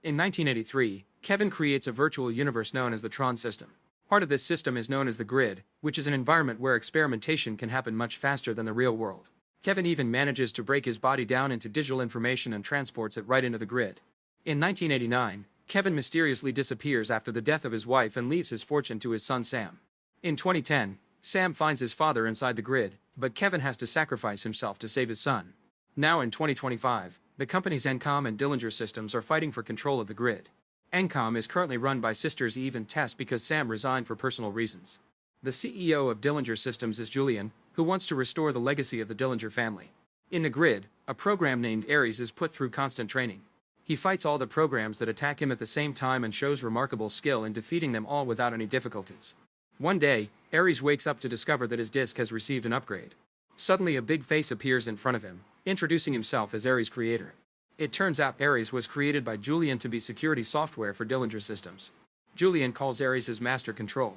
In 1983, Kevin creates a virtual universe known as the Tron system. Part of this system is known as the grid, which is an environment where experimentation can happen much faster than the real world. Kevin even manages to break his body down into digital information and transports it right into the grid. In 1989, Kevin mysteriously disappears after the death of his wife and leaves his fortune to his son Sam. In 2010, Sam finds his father inside the grid, but Kevin has to sacrifice himself to save his son. Now in 2025, the companies Encom and Dillinger Systems are fighting for control of the grid. Encom is currently run by sisters Eve and Tess because Sam resigned for personal reasons. The CEO of Dillinger Systems is Julian, who wants to restore the legacy of the Dillinger family. In the grid, a program named Ares is put through constant training. He fights all the programs that attack him at the same time and shows remarkable skill in defeating them all without any difficulties. One day, Ares wakes up to discover that his disk has received an upgrade. Suddenly a big face appears in front of him, introducing himself as Ares' creator. It turns out Ares was created by Julian to be security software for Dillinger Systems. Julian calls Ares his master control.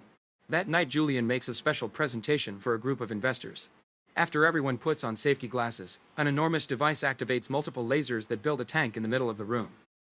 That night Julian makes a special presentation for a group of investors. After everyone puts on safety glasses, an enormous device activates multiple lasers that build a tank in the middle of the room.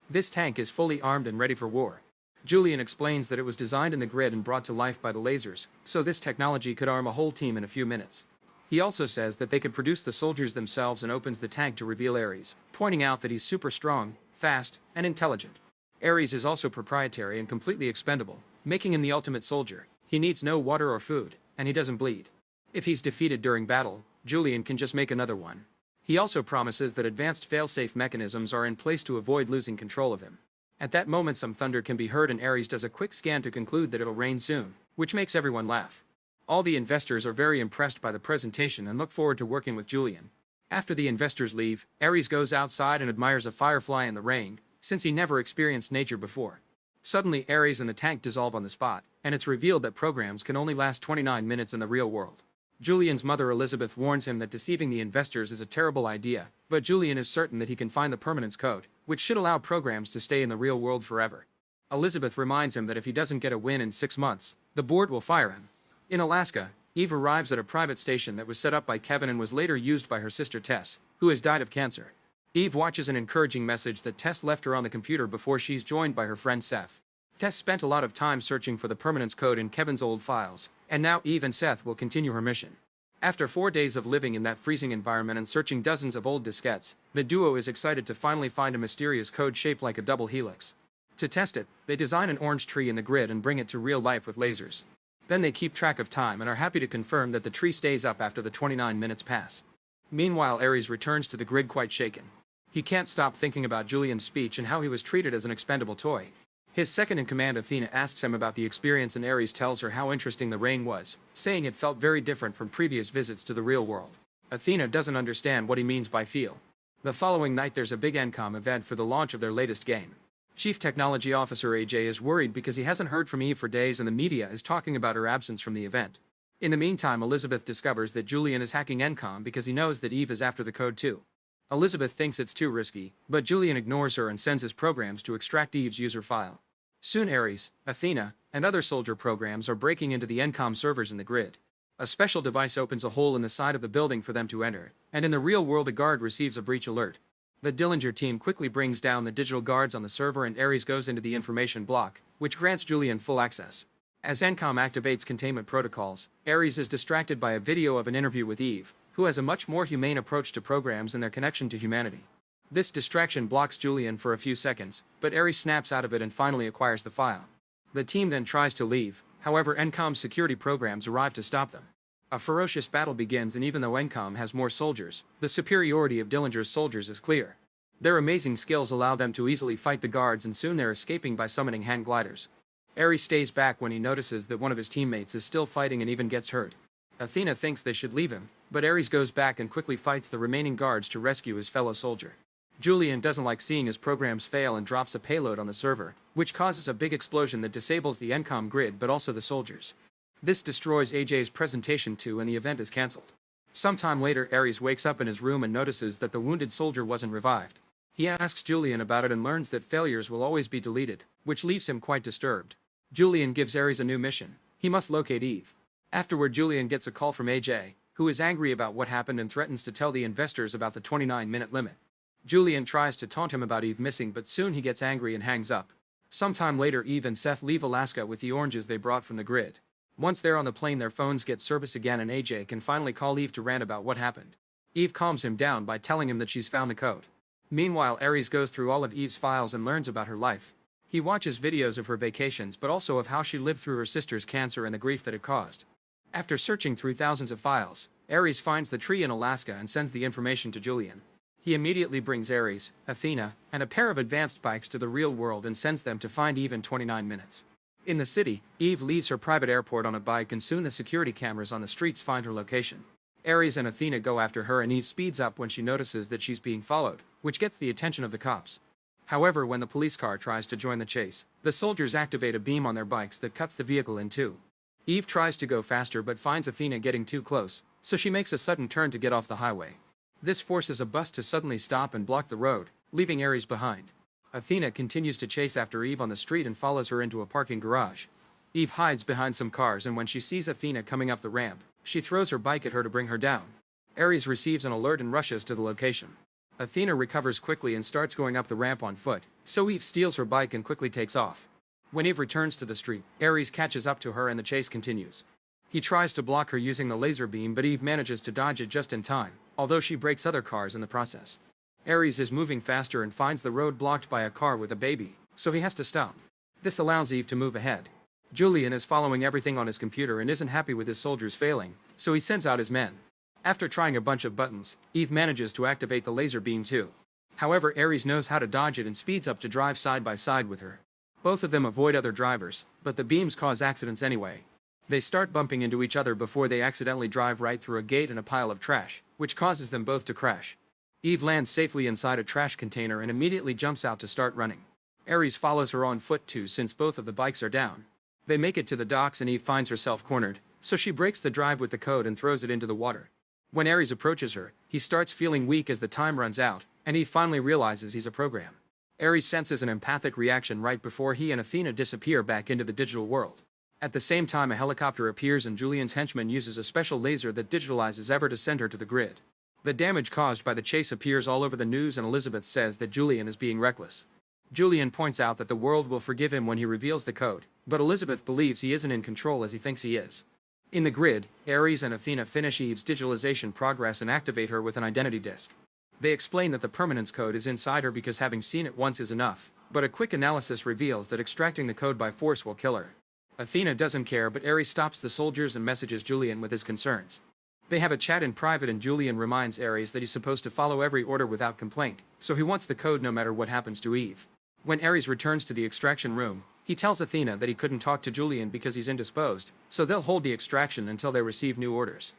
This tank is fully armed and ready for war. Julian explains that it was designed in the grid and brought to life by the lasers, so this technology could arm a whole team in a few minutes. He also says that they could produce the soldiers themselves and opens the tank to reveal Ares, pointing out that he's super strong, fast, and intelligent. Ares is also proprietary and completely expendable, making him the ultimate soldier. He needs no water or food, and he doesn't bleed. If he's defeated during battle, Julian can just make another one. He also promises that advanced fail-safe mechanisms are in place to avoid losing control of him. At that moment some thunder can be heard and Ares does a quick scan to conclude that it'll rain soon, which makes everyone laugh. All the investors are very impressed by the presentation and look forward to working with Julian. After the investors leave, Ares goes outside and admires a firefly in the rain, since he never experienced nature before. Suddenly Ares and the tank dissolve on the spot, and it's revealed that programs can only last 29 minutes in the real world. Julian's mother Elizabeth warns him that deceiving the investors is a terrible idea, but Julian is certain that he can find the permanence code, which should allow programs to stay in the real world forever. Elizabeth reminds him that if he doesn't get a win in 6 months, the board will fire him. In Alaska, Eve arrives at a private station that was set up by Kevin and was later used by her sister Tess, who has died of cancer. Eve watches an encouraging message that Tess left her on the computer before she's joined by her friend Seth. Tess spent a lot of time searching for the permanence code in Kevin's old files, and now Eve and Seth will continue her mission. After 4 days of living in that freezing environment and searching dozens of old diskettes, the duo is excited to finally find a mysterious code shaped like a double helix. To test it, they design an orange tree in the grid and bring it to real life with lasers. Then they keep track of time and are happy to confirm that the tree stays up after the 29 minutes pass. Meanwhile, Ares returns to the grid quite shaken. He can't stop thinking about Julian's speech and how he was treated as an expendable toy. His second-in-command Athena asks him about the experience and Ares tells her how interesting the rain was, saying it felt very different from previous visits to the real world. Athena doesn't understand what he means by feel. The following night there's a big Encom event for the launch of their latest game. Chief Technology Officer AJ is worried because he hasn't heard from Eve for days and the media is talking about her absence from the event. In the meantime, Elizabeth discovers that Julian is hacking Encom because he knows that Eve is after the code too. Elizabeth thinks it's too risky, but Julian ignores her and sends his programs to extract Eve's user file. Soon Ares, Athena, and other soldier programs are breaking into the Encom servers in the grid. A special device opens a hole in the side of the building for them to enter, and in the real world a guard receives a breach alert. The Dillinger team quickly brings down the digital guards on the server and Ares goes into the information block, which grants Julian full access. As Encom activates containment protocols, Ares is distracted by a video of an interview with Eve, who has a much more humane approach to programs and their connection to humanity. This distraction blocks Julian for a few seconds, but Ares snaps out of it and finally acquires the file. The team then tries to leave, however Encom's security programs arrive to stop them. A ferocious battle begins and even though Encom has more soldiers, the superiority of Dillinger's soldiers is clear. Their amazing skills allow them to easily fight the guards and soon they're escaping by summoning hand gliders. Ares stays back when he notices that one of his teammates is still fighting and even gets hurt. Athena thinks they should leave him, but Ares goes back and quickly fights the remaining guards to rescue his fellow soldier. Julian doesn't like seeing his programs fail and drops a payload on the server, which causes a big explosion that disables the Encom grid but also the soldiers. This destroys AJ's presentation too and the event is cancelled. Sometime later Ares wakes up in his room and notices that the wounded soldier wasn't revived. He asks Julian about it and learns that failures will always be deleted, which leaves him quite disturbed. Julian gives Ares a new mission. He must locate Eve. Afterward Julian gets a call from AJ, who is angry about what happened and threatens to tell the investors about the 29-minute limit. Julian tries to taunt him about Eve missing, but soon he gets angry and hangs up. Sometime later, Eve and Seth leave Alaska with the oranges they brought from the grid. Once they're on the plane, their phones get service again and AJ can finally call Eve to rant about what happened. Eve calms him down by telling him that she's found the code. Meanwhile, Ares goes through all of Eve's files and learns about her life. He watches videos of her vacations but also of how she lived through her sister's cancer and the grief that it caused. After searching through thousands of files, Ares finds the tree in Alaska and sends the information to Julian. He immediately brings Ares, Athena, and a pair of advanced bikes to the real world and sends them to find Eve in 29 minutes. In the city, Eve leaves her private airport on a bike and soon the security cameras on the streets find her location. Ares and Athena go after her and Eve speeds up when she notices that she's being followed, which gets the attention of the cops. However, when the police car tries to join the chase, the soldiers activate a beam on their bikes that cuts the vehicle in two. Eve tries to go faster but finds Athena getting too close, so she makes a sudden turn to get off the highway. This forces a bus to suddenly stop and block the road, leaving Ares behind. Athena continues to chase after Eve on the street and follows her into a parking garage. Eve hides behind some cars and when she sees Athena coming up the ramp, she throws her bike at her to bring her down. Ares receives an alert and rushes to the location. Athena recovers quickly and starts going up the ramp on foot, so Eve steals her bike and quickly takes off. When Eve returns to the street, Ares catches up to her and the chase continues. He tries to block her using the laser beam but Eve manages to dodge it just in time, although she breaks other cars in the process. Ares is moving faster and finds the road blocked by a car with a baby, so he has to stop. This allows Eve to move ahead. Julian is following everything on his computer and isn't happy with his soldiers failing, so he sends out his men. After trying a bunch of buttons, Eve manages to activate the laser beam too. However, Ares knows how to dodge it and speeds up to drive side by side with her. Both of them avoid other drivers, but the beams cause accidents anyway. They start bumping into each other before they accidentally drive right through a gate and a pile of trash, which causes them both to crash. Eve lands safely inside a trash container and immediately jumps out to start running. Ares follows her on foot too since both of the bikes are down. They make it to the docks and Eve finds herself cornered, so she breaks the drive with the code and throws it into the water. When Ares approaches her, he starts feeling weak as the time runs out, and Eve finally realizes he's a program. Ares senses an empathic reaction right before he and Athena disappear back into the digital world. At the same time, a helicopter appears and Julian's henchman uses a special laser that digitalizes Ever to send her to the grid. The damage caused by the chase appears all over the news and Elizabeth says that Julian is being reckless. Julian points out that the world will forgive him when he reveals the code, but Elizabeth believes he isn't in control as he thinks he is. In the grid, Ares and Athena finish Eve's digitalization progress and activate her with an identity disk. They explain that the permanence code is inside her because having seen it once is enough, but a quick analysis reveals that extracting the code by force will kill her. Athena doesn't care but Ares stops the soldiers and messages Julian with his concerns. They have a chat in private and Julian reminds Ares that he's supposed to follow every order without complaint, so he wants the code no matter what happens to Eve. When Ares returns to the extraction room, he tells Athena that he couldn't talk to Julian because he's indisposed, so they'll hold the extraction until they receive new orders.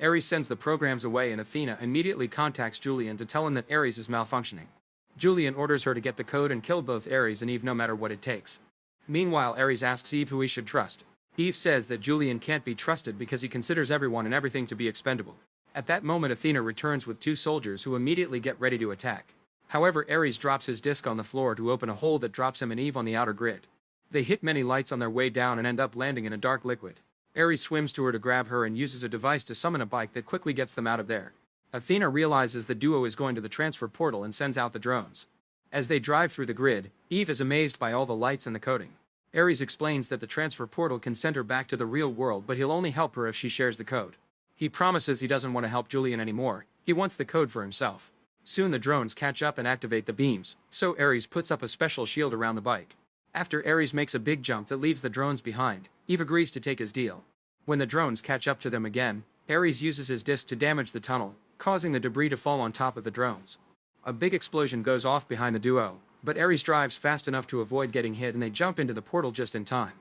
Ares sends the programs away and Athena immediately contacts Julian to tell him that Ares is malfunctioning. Julian orders her to get the code and kill both Ares and Eve no matter what it takes. Meanwhile, Ares asks Eve who he should trust. Eve says that Julian can't be trusted because he considers everyone and everything to be expendable. At that moment, Athena returns with two soldiers who immediately get ready to attack. However, Ares drops his disc on the floor to open a hole that drops him and Eve on the outer grid. They hit many lights on their way down and end up landing in a dark liquid. Ares swims to her to grab her and uses a device to summon a bike that quickly gets them out of there. Athena realizes the duo is going to the transfer portal and sends out the drones. As they drive through the grid, Eve is amazed by all the lights and the coding. Ares explains that the transfer portal can send her back to the real world but he'll only help her if she shares the code. He promises he doesn't want to help Julian anymore, he wants the code for himself. Soon the drones catch up and activate the beams, so Ares puts up a special shield around the bike. After Ares makes a big jump that leaves the drones behind, Eve agrees to take his deal. When the drones catch up to them again, Ares uses his disc to damage the tunnel, causing the debris to fall on top of the drones. A big explosion goes off behind the duo, but Ares drives fast enough to avoid getting hit and they jump into the portal just in time.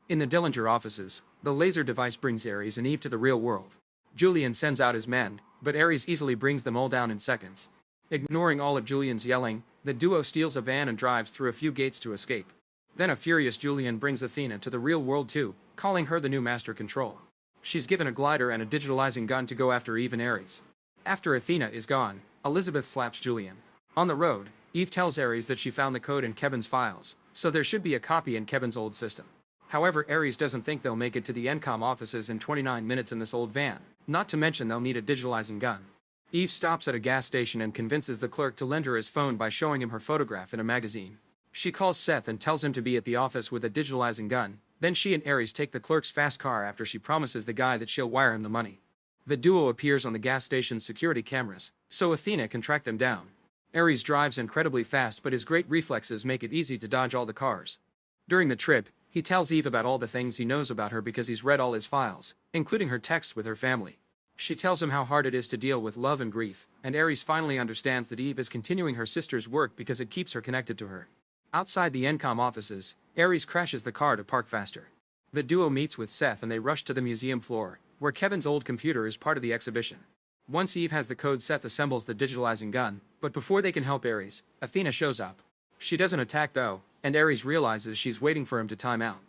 In the Dillinger offices, the laser device brings Ares and Eve to the real world. Julian sends out his men, but Ares easily brings them all down in seconds. Ignoring all of Julian's yelling, the duo steals a van and drives through a few gates to escape. Then a furious Julian brings Athena to the real world too, calling her the new Master Control. She's given a glider and a digitalizing gun to go after Eve and Ares. After Athena is gone, Elizabeth slaps Julian. On the road, Eve tells Ares that she found the code in Kevin's files, so there should be a copy in Kevin's old system. However, Ares doesn't think they'll make it to the Encom offices in 29 minutes in this old van, not to mention they'll need a digitalizing gun. Eve stops at a gas station and convinces the clerk to lend her his phone by showing him her photograph in a magazine. She calls Seth and tells him to be at the office with a digitalizing gun. Then she and Ares take the clerk's fast car after she promises the guy that she'll wire him the money. The duo appears on the gas station's security cameras, so Athena can track them down. Ares drives incredibly fast, but his great reflexes make it easy to dodge all the cars. During the trip, he tells Eve about all the things he knows about her because he's read all his files, including her texts with her family. She tells him how hard it is to deal with love and grief, and Ares finally understands that Eve is continuing her sister's work because it keeps her connected to her. Outside the Encom offices, Ares crashes the car to park faster. The duo meets with Seth and they rush to the museum floor, where Kevin's old computer is part of the exhibition. Once Eve has the code, Seth assembles the digitalizing gun, but before they can help Ares, Athena shows up. She doesn't attack though, and Ares realizes she's waiting for him to time out.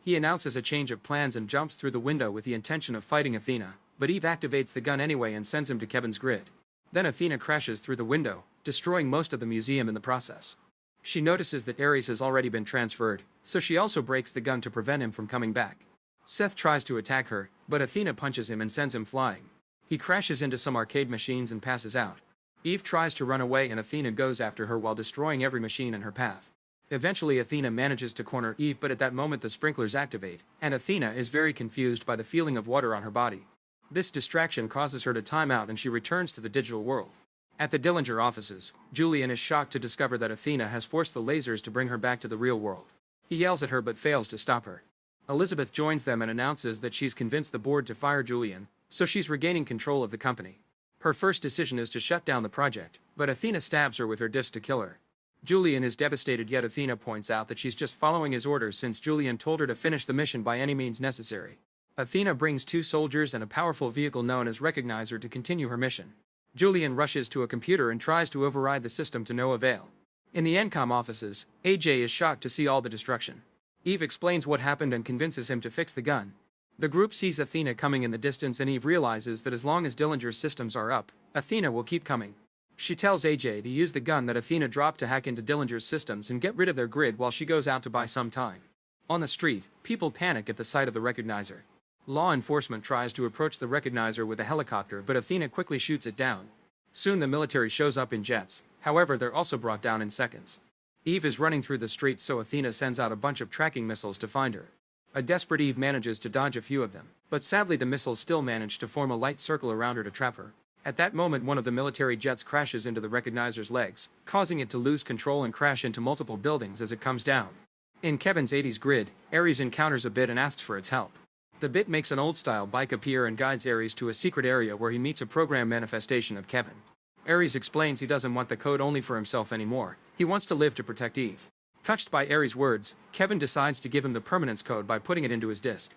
He announces a change of plans and jumps through the window with the intention of fighting Athena, but Eve activates the gun anyway and sends him to Kevin's grid. Then Athena crashes through the window, destroying most of the museum in the process. She notices that Ares has already been transferred, so she also breaks the gun to prevent him from coming back. Seth tries to attack her, but Athena punches him and sends him flying. He crashes into some arcade machines and passes out. Eve tries to run away and Athena goes after her while destroying every machine in her path. Eventually Athena manages to corner Eve, but at that moment the sprinklers activate, and Athena is very confused by the feeling of water on her body. This distraction causes her to time out and she returns to the digital world. At the Dillinger offices, Julian is shocked to discover that Athena has forced the lasers to bring her back to the real world. He yells at her but fails to stop her. Elizabeth joins them and announces that she's convinced the board to fire Julian, so she's regaining control of the company. Her first decision is to shut down the project, but Athena stabs her with her disc to kill her. Julian is devastated, yet Athena points out that she's just following his orders since Julian told her to finish the mission by any means necessary. Athena brings 2 soldiers and a powerful vehicle known as Recognizer to continue her mission. Julian rushes to a computer and tries to override the system to no avail. In the Encom offices, AJ is shocked to see all the destruction. Eve explains what happened and convinces him to fix the gun. The group sees Athena coming in the distance and Eve realizes that as long as Dillinger's systems are up, Athena will keep coming. She tells AJ to use the gun that Athena dropped to hack into Dillinger's systems and get rid of their grid while she goes out to buy some time. On the street, people panic at the sight of the Recognizer. Law enforcement tries to approach the Recognizer with a helicopter, but Athena quickly shoots it down. Soon the military shows up in jets, however they're also brought down in seconds. Eve is running through the streets, so Athena sends out a bunch of tracking missiles to find her. A desperate Eve manages to dodge a few of them, but sadly the missiles still manage to form a light circle around her to trap her. At that moment one of the military jets crashes into the Recognizer's legs, causing it to lose control and crash into multiple buildings as it comes down. In Kevin's 80s grid, Ares encounters a bit and asks for its help. The bit makes an old-style bike appear and guides Ares to a secret area where he meets a program manifestation of Kevin. Ares explains he doesn't want the code only for himself anymore, he wants to live to protect Eve. Touched by Ares' words, Kevin decides to give him the permanence code by putting it into his disc.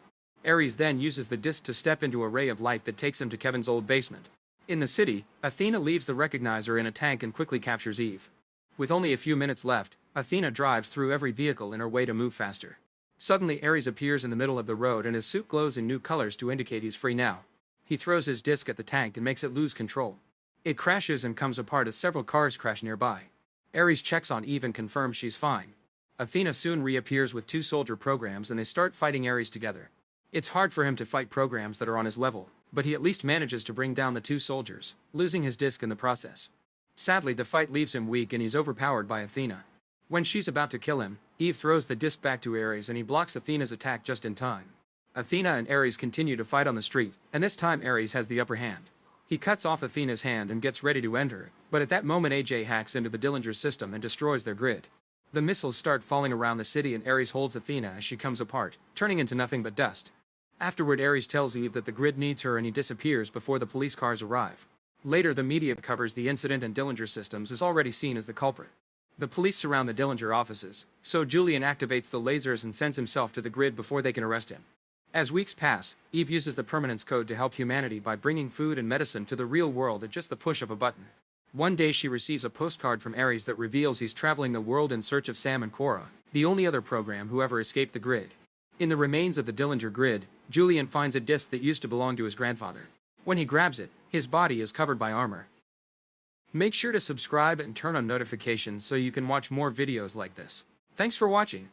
Ares then uses the disc to step into a ray of light that takes him to Kevin's old basement. In the city, Athena leaves the Recognizer in a tank and quickly captures Eve. With only a few minutes left, Athena drives through every vehicle in her way to move faster. Suddenly Ares appears in the middle of the road and his suit glows in new colors to indicate he's free now. He throws his disc at the tank and makes it lose control. It crashes and comes apart as several cars crash nearby. Ares checks on Eve and confirms she's fine. Athena soon reappears with 2 soldier programs and they start fighting Ares together. It's hard for him to fight programs that are on his level, but he at least manages to bring down the 2 soldiers, losing his disc in the process. Sadly, the fight leaves him weak and he's overpowered by Athena. When she's about to kill him, Eve throws the disc back to Ares and he blocks Athena's attack just in time. Athena and Ares continue to fight on the street, and this time Ares has the upper hand. He cuts off Athena's hand and gets ready to end her, but at that moment AJ hacks into the Dillinger system and destroys their grid. The missiles start falling around the city and Ares holds Athena as she comes apart, turning into nothing but dust. Afterward, Ares tells Eve that the grid needs her and he disappears before the police cars arrive. Later, the media covers the incident and Dillinger Systems is already seen as the culprit. The police surround the Dillinger offices, so Julian activates the lasers and sends himself to the grid before they can arrest him. As weeks pass, Eve uses the permanence code to help humanity by bringing food and medicine to the real world at just the push of a button. One day she receives a postcard from Ares that reveals he's traveling the world in search of Sam and Cora, the only other program who ever escaped the grid. In the remains of the Dillinger grid, Julian finds a disc that used to belong to his grandfather. When he grabs it, his body is covered by armor. Make sure to subscribe and turn on notifications so you can watch more videos like this. Thanks for watching.